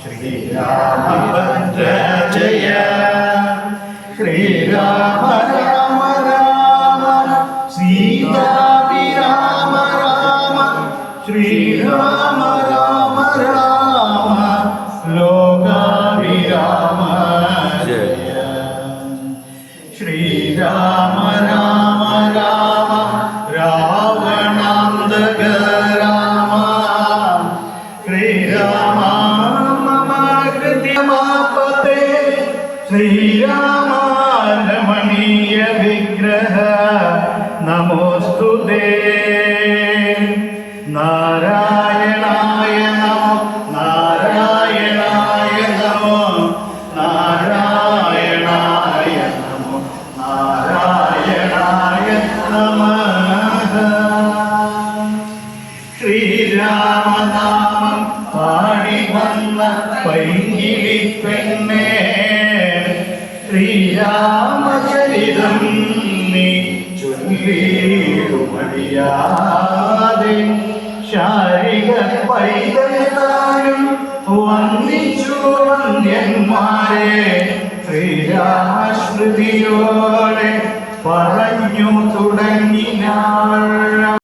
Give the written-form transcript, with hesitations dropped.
ശ്രീരാമഭദ്ര ജയ ശ്രീരാമ രാമ രാമ സീതാഭിരാമ രാമ ശ്രീരാമ രാമ രാമ ലോകാഭിരാമ ജയ ശ്രീരാമ രാമ രാമ രാവണാന്തക രാമ ശ്രീരാമ മമ കൃത്യമാപതേ ശ്രീരാമ രമണീയ വിഗ്രഹ നമോസ്തുതേ നാരായണായ നമോ നാരായണായ നമോ നാരായണായ നമോ നാരായണായ നമഃ ശ്രീരാമനാമം പാടി വന്ന പൈങ്കിളി പെണ്ണേ ശ്രീരാമചരിതം നീ ചൊല്ലിടുമടിയാതെ ശാരിക പൈതലും വന്ദിച്ചു വന്ദ്യന്മാരെ ശ്രീരാമസ്മൃതിയോടെ പറഞ്ഞു തുടങ്ങിനാൾ.